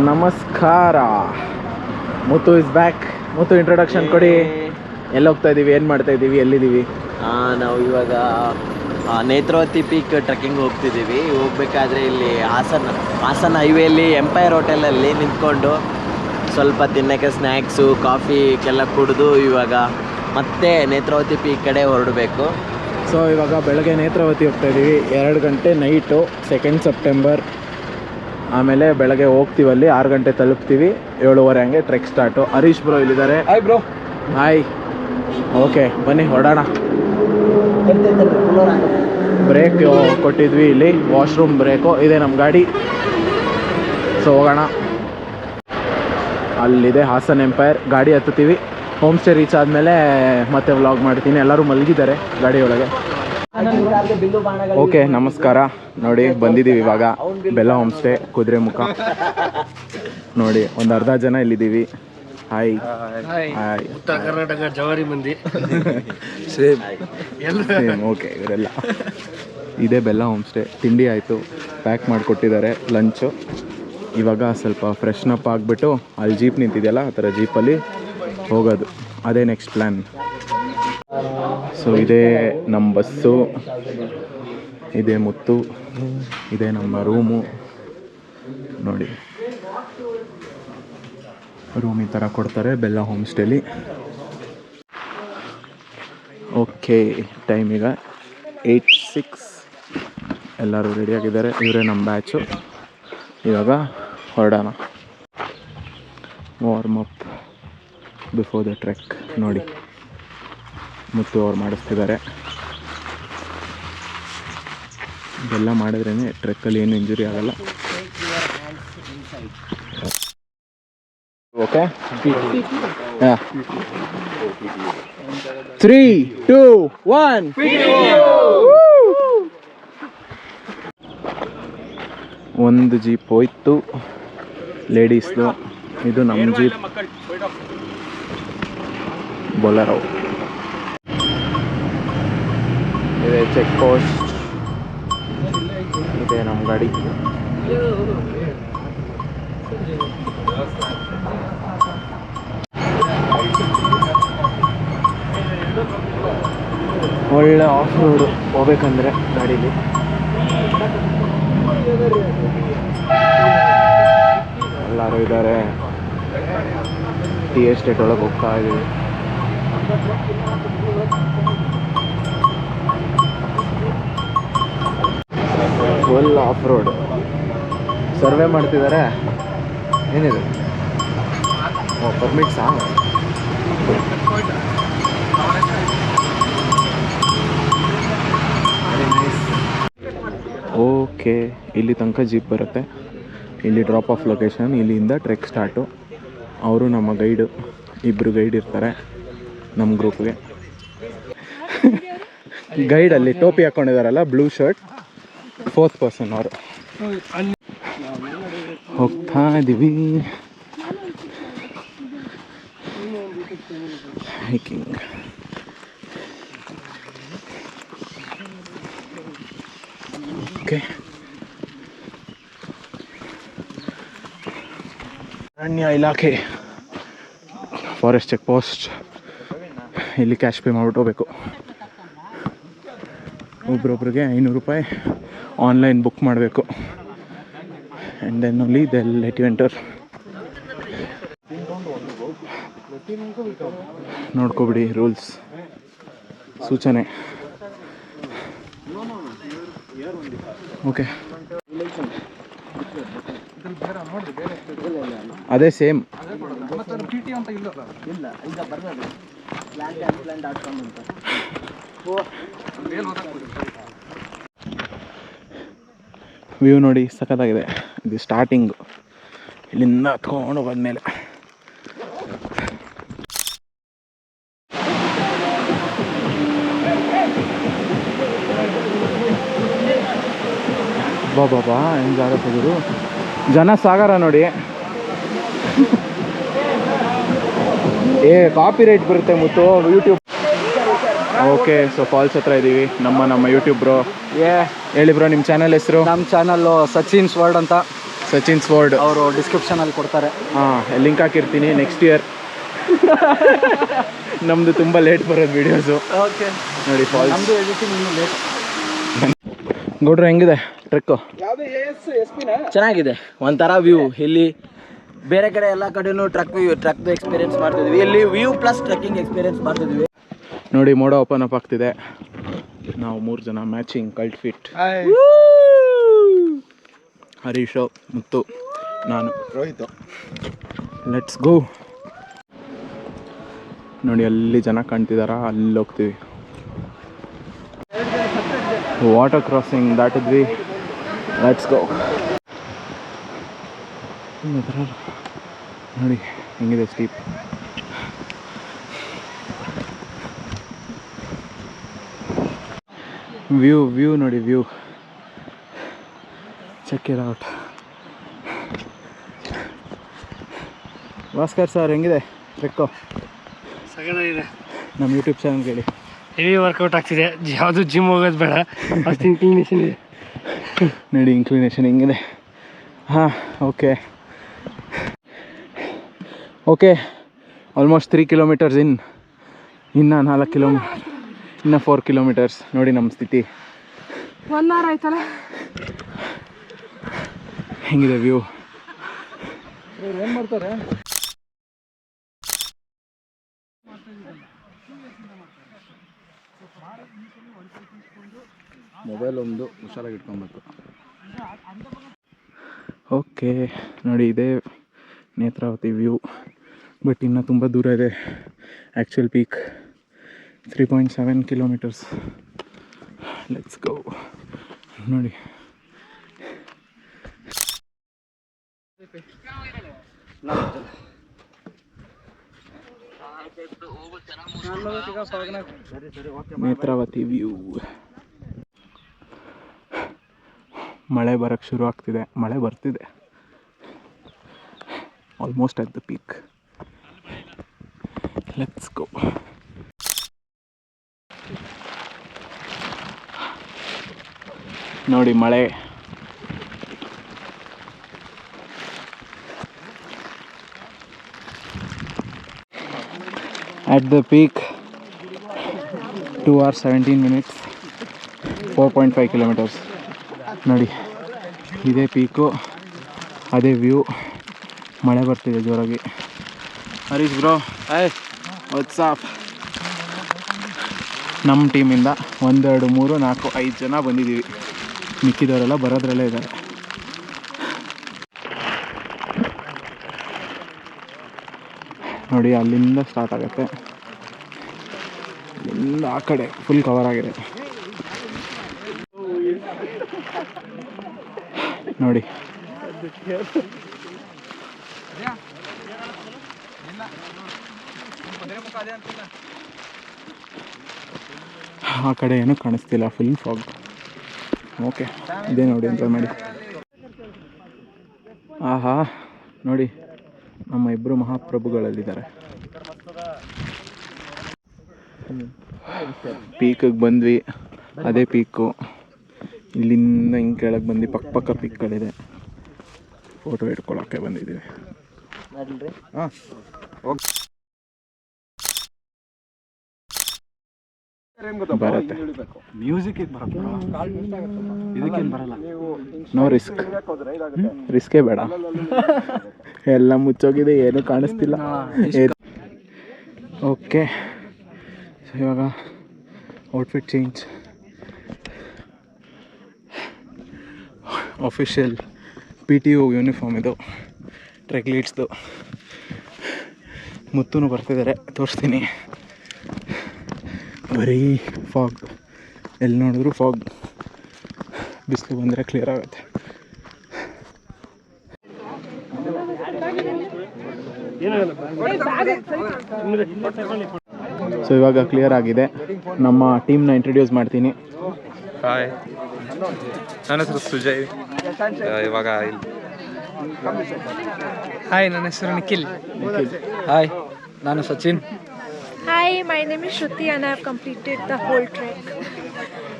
ನಮಸ್ಕಾರ. ಮುತ್ತು is back. Muthu introduction ಕೊಡಿ. ಎಲ್ಲಿ ಹೋಗ್ತಾ ಇದ್ದೀವಿ, ಏನು ಮಾಡ್ತಾ ಇದ್ದೀವಿ, ಎಲ್ಲಿದ್ದೀವಿ? ನಾವು ಇವಾಗ ನೇತ್ರಾವತಿ ಪೀಕ್ ಟ್ರೆಕ್ಕಿಂಗ್ ಹೋಗ್ತಿದ್ದೀವಿ. ಹೋಗ್ಬೇಕಾದ್ರೆ ಇಲ್ಲಿ ಹಾಸನ ಹೈವೇಲಿ ಎಂಪೈರ್ ಹೋಟೆಲಲ್ಲಿ ನಿಂತ್ಕೊಂಡು ಸ್ವಲ್ಪ ತಿನ್ನೋಕ್ಕೆ ಸ್ನ್ಯಾಕ್ಸು ಕಾಫಿಗೆಲ್ಲ ಕುಡಿದು ಇವಾಗ ಮತ್ತೆ ನೇತ್ರಾವತಿ ಪೀಕ್ ಕಡೆ ಹೊರಡಬೇಕು. ಸೊ ಇವಾಗ ಬೆಳಗ್ಗೆ ನೇತ್ರಾವತಿ ಹೋಗ್ತಾ ಇದ್ದೀವಿ. 2 ಗಂಟೆ ನೈಟು, 2 ಸೆಪ್ಟೆಂಬರ್. ಆಮೇಲೆ ಬೆಳಗ್ಗೆ ಹೋಗ್ತೀವಲ್ಲಿ 6 ಗಂಟೆ ತಲುಪ್ತೀವಿ. 7:30 ಹಂಗೆ ಟ್ರೆಕ್ ಸ್ಟಾರ್ಟು. ಹರೀಶ್ ಬ್ರೋ ಇಲ್ಲಿದ್ದಾರೆ. Hi bro. ಹಾಯ್. ಓಕೆ ಬನ್ನಿ ಹೊರಡೋಣ. ಬ್ರೇಕ್ ಕೊಟ್ಟಿದ್ವಿ ಇಲ್ಲಿ, ವಾಶ್ರೂಮ್ ಬ್ರೇಕು ಇದೆ ನಮ್ಮ ಗಾಡಿ. ಸೊ ಹೋಗೋಣ. ಅಲ್ಲಿದೆ ಹಾಸನ್ ಎಂಪೈರ್. ಗಾಡಿ ಹತ್ತುತ್ತೀವಿ. ಹೋಮ್ ಸ್ಟೇ ರೀಚ್ ಆದಮೇಲೆ ಮತ್ತೆ ವ್ಲಾಗ್ ಮಾಡ್ತೀನಿ. ಎಲ್ಲರೂ ಮಲಗಿದ್ದಾರೆ ಗಾಡಿಯೊಳಗೆ. ಓಕೆ ನಮಸ್ಕಾರ. ನೋಡಿ ಬಂದಿದ್ದೀವಿ ಇವಾಗ ಬೆಲ್ಲ ಹೋಮ್ ಸ್ಟೇ ಕುದುರೆಮುಖ. ನೋಡಿ ಒಂದು ಅರ್ಧ ಜನ ಇಲ್ಲಿದ್ದೀವಿ. Hi hi. ಉತ್ತರ ಕರ್ನಾಟಕ ಜವಾರಿ ಮಂದಿ. Same okay. ಇವರೆಲ್ಲ ಇದೇ ಬೆಲ್ಲ ಹೋಮ್ ಸ್ಟೇ. ತಿಂಡಿ ಆಯಿತು, ಪ್ಯಾಕ್ ಮಾಡಿಕೊಟ್ಟಿದ್ದಾರೆ ಲಂಚು. ಇವಾಗ ಸ್ವಲ್ಪ ಫ್ರೆಶ್ನಪ್ ಆಗಿಬಿಟ್ಟು ಅಲ್ಲಿ ಜೀಪ್ ನಿಂತಿದೆಯಲ್ಲ, ಆ ಥರ ಜೀಪಲ್ಲಿ ಹೋಗೋದು. ಅದೇ ನೆಕ್ಸ್ಟ್ ಪ್ಲ್ಯಾನ್. ಸೊ ಇದೇ ನಮ್ಮ ಬಸ್ಸು, ಇದೇ ಮುತ್ತು, ಇದೇ ನಮ್ಮ ರೂಮು. ನೋಡಿ ರೂಮ್ ಈ ಥರ ಕೊಡ್ತಾರೆ ಬೆಲ್ಲ ಹೋಮ್ ಸ್ಟೇಲಿ. ಓಕೆ ಟೈಮ್ ಈಗ 8:06. ಎಲ್ಲರೂ ರೆಡಿಯಾಗಿದ್ದಾರೆ. ಇವರೇ ನಮ್ಮ ಬ್ಯಾಚು. ಇವಾಗ ಹೊರಡೋಣ. Warm up before the trek. ನೋಡಿ ಮುತ್ತು ಅವ್ರು ಮಾಡಿಸ್ತಿದ್ದಾರೆ. ಇದೆಲ್ಲ ಮಾಡಿದ್ರೇ ಟ್ರೆಕ್ಕಲ್ಲಿ ಏನು ಇಂಜುರಿ ಆಗಲ್ಲ. ಓಕೆ 3, 2, 1. ಒಂದು ಜೀಪ್ ಹೋಯ್ತು ಲೇಡೀಸ್ದು. ಇದು ನಮ್ಮ ಜೀಪ್ ಬೊಲೆರೋ. ಇದೆ ಚೆಕ್ ಪೋಸ್ಟ್. ಇದೆ ನಮ್ಮ ಗಾಡಿ. ಒಳ್ಳೆ ಆಫ್ ರೋಡು ಹೋಗ್ಬೇಕಂದ್ರೆ ಗಾಡೀಲಿ. ಎಲ್ಲರೂ ಇದ್ದಾರೆ. ಟೀ ಎಸ್ಟೇಟ್ ಒಳಗೆ ಹೋಗ್ತಾ ಇದ್ದೀವಿ. Full of road. ಸರ್ವೆ ಮಾಡ್ತಿದ್ದಾರೆ. ಏನಿದೆ? ಓ ಪರ್ಮಿಟ್ಸಾ? ಓಕೆ ಇಲ್ಲಿ ತನಕ ಜೀಪ್ ಬರುತ್ತೆ. ಇಲ್ಲಿ ಡ್ರಾಪ್ ಆಫ್ ಲೊಕೇಶನ್. ಇಲ್ಲಿಂದ ಟ್ರೆಕ್ ಸ್ಟಾರ್ಟು. ಅವರು ನಮ್ಮ ಗೈಡು. 2 ಗೈಡ್ ಇರ್ತಾರೆ ನಮ್ಮ ಗ್ರೂಪ್ಗೆ. ಗೈಡಲ್ಲಿ ಟೋಪಿ ಹಾಕ್ಕೊಂಡಿದ್ದಾರಲ್ಲ, ಬ್ಲೂ ಶರ್ಟ್, 4th ಪರ್ಸನ್ ಅವರು. ಹೋಗ್ತಾ ಇದ್ದೀವಿ ಹೈಕಿಂಗ್. ಓಕೆ ಅರಣ್ಯ ಇಲಾಖೆ ಫಾರೆಸ್ಟ್ ಚೆಕ್ ಪೋಸ್ಟ್. ಇಲ್ಲಿ ಕ್ಯಾಶ್ ಪೇ ಮಾಡ್ಬಿಟ್ಟು ಹೋಗ್ಬೇಕು. ಒಬ್ರೊಬ್ರಿಗೆ 500 ರೂಪಾಯಿ ಆನ್ಲೈನ್ ಬುಕ್ ಮಾಡಬೇಕು. And then only they'll let you enter. ನೋಡ್ಕೊಬಿಡಿ ರೂಲ್ಸ್, ಸೂಚನೆ. ಓಕೆ ಅದೇ ಸೇಮ್. ವ್ಯೂ ನೋಡಿ ಸಖತ್ತಾಗಿದೆ. ಇದು ಸ್ಟಾರ್ಟಿಂಗು. ಇಲ್ಲಿಂದ ಹತ್ಕೊಂಡು ಹೋದ್ಮೇಲೆ ಬಾಬಾ ಏನು ಜಾಗ ತೆಗೆದು ಜನ ಸಾಗರ ನೋಡಿ. ಕಾಪಿ ರೈಟ್ ಬರುತ್ತೆ ಮುತ್ತು ಯೂಟ್ಯೂಬ್. ಓಕೆ ಸೊ ಫಾಲ್ಸ್ ಹತ್ರ ಇದ್ದೀವಿ. ನಮ್ಮ ಯೂಟ್ಯೂಬ್ ಬ್ರೋ ಹೇಳಿ ಬ್ರೋ, ನಿಮ್ಮ ಚಾನಲ್ ಹೆಸರು? ನಮ್ಮ ಚಾನಲ್ಲು ಸಚಿನ್ಸ್ ವರ್ಲ್ಡ್ ಅಂತ. ಸಚಿನ್ ಸ್ಪೋರ್ಡ್ ಅವರು ಡಿಸ್ಕ್ರಿಪ್ಷನಲ್ಲಿ ಕೊಡ್ತಾರೆ. ಹಾಂ, ಲಿಂಕ್ ಹಾಕಿರ್ತೀನಿ. ನೆಕ್ಸ್ಟ್ ಇಯರ್ ನಮ್ಮದು ತುಂಬ ಲೇಟ್ ಬರೋದು ವೀಡಿಯೋಸು. ಓಕೆ ನೋಡಿ ಫಾಲ್ಸ್. ನಮ್ಮದು ಎಡಿಟಿಂಗ್ ಇನ್ನೂ ಲೇಟ್. ಗೌಡ್ರು ಹೆಂಗಿದೆ ಟ್ರೆಕ್ಕು? ಚೆನ್ನಾಗಿದೆ, ಒಂಥರ ವ್ಯೂ. ಇಲ್ಲಿ ಬೇರೆ ಕಡೆ ಎಲ್ಲ ಕಡೆನೂ ಟ್ರಕ್ದು ಎಕ್ಸ್ಪೀರಿಯನ್ಸ್ ಮಾಡ್ತಿದ್ವಿ, ಇಲ್ಲಿ ವ್ಯೂ ಪ್ಲಸ್ ಟ್ರೆಕ್ಕಿಂಗ್ ಎಕ್ಸ್ಪೀರಿಯನ್ಸ್ ಮಾಡ್ತಿದ್ವಿ. ನೋಡಿ ಮೋಡ ಓಪನ್ ಅಪ್ ಆಗ್ತಿದೆ. ನಾವು 3 ಜನ ಮ್ಯಾಚಿಂಗ್ ಕಲ್ಟ್ ಫಿಟ್. ಹರೀಶ್, ಮುತ್ತು, ನಾನು, ರೋಹಿತ್. Let's go. ನೋಡಿ ಅಲ್ಲಿ ಜನ ಕಾಣ್ತಿದಾರ, ಅಲ್ಲಿ ಹೋಗ್ತೀವಿ. Water crossing ದಾಟಿದ್ವಿ. Let's go. ನೋಡಿ ಹೆಂಗಿದೆ ಸ್ಟೀಪ್. ವ್ಯೂ ನೋಡಿ, view check it out. Bhaskar sir ಹೆಂಗಿದೆ ಟ್ರೆಕ್ಕು? ಸಗದಾಗಿದೆ. ನಮ್ಮ ಯೂಟ್ಯೂಬ್ ಚಾನಲ್ ಕೇಳಿ. ಹೆವಿ ವರ್ಕೌಟ್ ಆಗ್ತಿದೆ, ಯಾವುದು ಜಿಮ್ ಹೋಗೋದು ಬೇಡ, ಅಷ್ಟು ಇನ್ಕ್ಲಿನೇಷನ್ ಇದೆ. ನೋಡಿ ಇನ್ಕ್ಲಿನೇಷನ್ ಹೆಂಗಿದೆ. ಹಾಂ, ಓಕೆ ಆಲ್ಮೋಸ್ಟ್ 3 ಕಿಲೋಮೀಟರ್ಸ್ ಇನ್ನು 4 ಕಿಲೋಮೀಟರ್, ಇನ್ನು 4 ಕಿಲೋಮೀಟರ್ಸ್. ನೋಡಿ ನಮ್ಮ ಸ್ಥಿತಿ 1 hour ಆಯ್ತಲ್ಲ. ಹೆಂಗಿದೆ ವ್ಯೂ? ಏನು ಮಾಡ್ತಾರೆ? ಮೊಬೈಲ್ ಒಂದು ಹುಷಾರಾಗಿ ಇಟ್ಕೊಬೇಕು. ಓಕೆ ನೋಡಿ, ಇದೇ ನೇತ್ರಾವತಿ ವ್ಯೂ. ಬಟ್ ಇನ್ನು ತುಂಬ ದೂರ ಇದೆ. Actual peak 3.7 kilometres. Let's go. ನೋಡಿ ನೇತ್ರಾವತಿ ವ್ಯೂ. ಮಳೆ ಬರೋಕ್ಕೆ ಶುರು ಆಗ್ತಿದೆ, ಮಳೆ ಬರ್ತಿದೆ. Almost at the peak. Let's go. ನೋಡಿ ಮಳೆ. at the peak 2 hours 17 minutes 4.5 kilometers. ನೋಡಿ ಇದೇ ಪೀಕು, ಅದೇ ವ್ಯೂ. ಮಳೆ ಬರ್ತಿದೆ ಜೋರಾಗಿ. Harish bro, WhatsApp. ನಮ್ಮ ಟೀಮಿಂದ 1 2 3 4 5 ಜನ ಬಂದಿದ್ದೀವಿ. ಮಿಕ್ಕಿದವರೆಲ್ಲ ಬರೋದ್ರಲ್ಲೇ ಇದ್ದಾರೆ. ನೋಡಿ ಅಲ್ಲಿಂದ ಸ್ಟಾರ್ಟ್ ಆಗುತ್ತೆ, ಅಲ್ಲಿಂದ ಆ ಕಡೆ ಫುಲ್ ಕವರ್ ಆಗಿದೆ ನೋಡಿ. ಆ ಕಡೆ ಏನೂ ಕಾಣಿಸ್ತಿಲ್ಲ, ಫುಲ್ ಫಾಗ್. ಓಕೆ, ಇದೇ ನೋಡಿ ಅಂತ ಮಾಡಿ. ಆಹಾ ನೋಡಿ, ನಮ್ಮ ಇಬ್ಬರು ಮಹಾಪ್ರಭುಗಳಲ್ಲಿದ್ದಾರೆ. ಪೀಕಿಗೆ ಬಂದ್ವಿ, ಅದೇ ಪೀಕು. ಇಲ್ಲಿಂದ ಹಿಂಗೆ ಕೆಳಗೆ ಬಂದು ಪಕ್ಕ ಪೀಕ್ಗಳಿದೆ. ಫೋಟೋ ಇಟ್ಕೊಳ್ಳೋಕ್ಕೆ ಬಂದಿದ್ದೀವಿ. ಹಾಂ ಬರುತ್ತೆ. ಮ್ಯೂಸಿಕ್ ಇದಕ್ಕೇನು ಬರಲ್ಲ. ನೋ ರಿಸ್ಕೇ ಬೇಡ. ಎಲ್ಲ ಮುಚ್ಚೋಗಿದೆ, ಏನೂ ಕಾಣಿಸ್ತಿಲ್ಲ. ಓಕೆ, ಸೊ ಇವಾಗ outfit change. Official PTU uniform ಇದು, ಟ್ರೆಕ್ ಲೀಡ್ಸ್ದು. ಮುತ್ತೂ ಬರ್ತಿದ್ದಾರೆ, ತೋರಿಸ್ತೀನಿ. ಬರೀ ಫಾಗ್, ಎಲ್ಲಿ ನೋಡಿದ್ರು ಫಾಗ್. ಬಿಸಿಲು ಬಂದರೆ ಕ್ಲಿಯರ್ ಆಗುತ್ತೆ. ಸೊ ಇವಾಗ ಕ್ಲಿಯರ್ ಆಗಿದೆ. ನಮ್ಮ ಟೀಮ್ನ ಇಂಟ್ರೊಡ್ಯೂಸ್ ಮಾಡ್ತೀನಿ. ಹಾಯ್, ನನ್ನ ಹೆಸರು ಸುಜಯ್. ಇವಾಗ ಹಾಯ್, ನನ್ನ ಹೆಸರು ನಿಖಿಲ್. ಹಾಯ್, ನಾನು Sachin. Hi, my name is Shruti and I have completed the whole trek.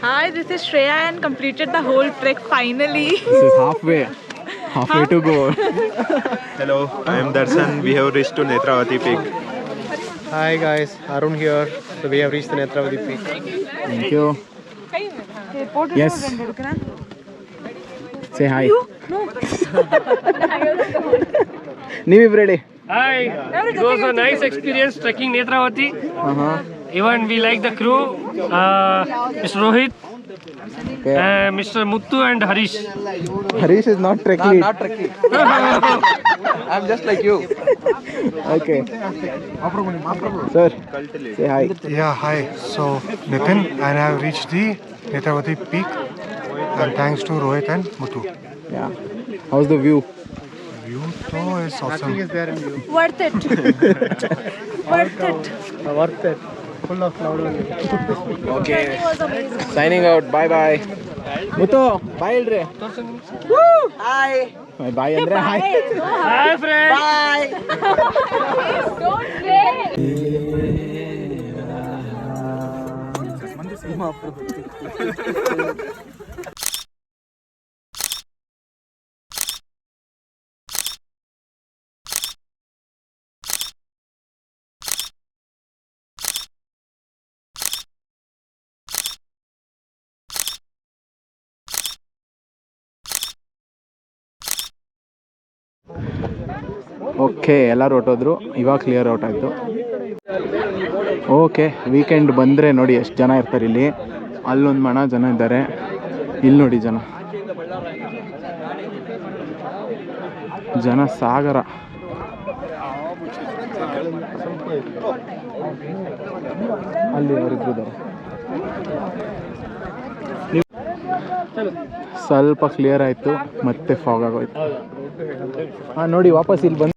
Hi, this is Shreya and completed the whole trek finally. This is halfway. halfway to go. Hello, I am Darshan. We have reached to Netravati Peak. Hi guys, Arun here. So we have reached the Netravati Peak. Thank you. Yes. Say hi. ನೀವಿಬ್ರು ಹೇಳಿ. Hi. It was a nice experience trekking Netravati. Even we like the crew, Mr. Rohit, Okay. Mr. Muttu and Harish. Harish is not trek lead. Not tricky. I'm just like you. Okay. Sir, say hi. Yeah, hi. So Nitin and I have reached the Netravati Peak, and thanks to Rohit and Muthu. Yeah. How's the view? View though is awesome. Worth it. Worth it. Worth it. Full of cloud. Okay. It was amazing. Signing out. Bye bye. ಮುತ್ತು ಬಾಯ್ ಹೇಳ್ರಿ. Hi bye ಅಂದ್ರೆ hi. Hi friends. Bye. Don't say. Okay ಎಲ್ಲರೂ ಹೊಟ್ಟೋದ್ರು. ಇವಾಗ clear out ಆಯಿತು. Okay weekend ಬಂದರೆ ನೋಡಿ ಎಷ್ಟು ಜನ ಇರ್ತಾರೆ ಇಲ್ಲಿ. ಅಲ್ಲೊಂದು ಮಣ ಜನ ಇದ್ದಾರೆ, ಇಲ್ಲಿ ನೋಡಿ ಜನ ಸಾಗರ. ಅಲ್ಲಿ ಅವರಿಬ್ರು ಇದ್ದಾರೆ. ಸ್ವಲ್ಪ ಕ್ಲಿಯರ್ ಆಯಿತು, ಮತ್ತೆ ಫಾಗ್ ಆಗೋಯ್ತು. ಹಾಂ ನೋಡಿ ವಾಪಸ್ ಇಲ್ಲಿ ಬಂದು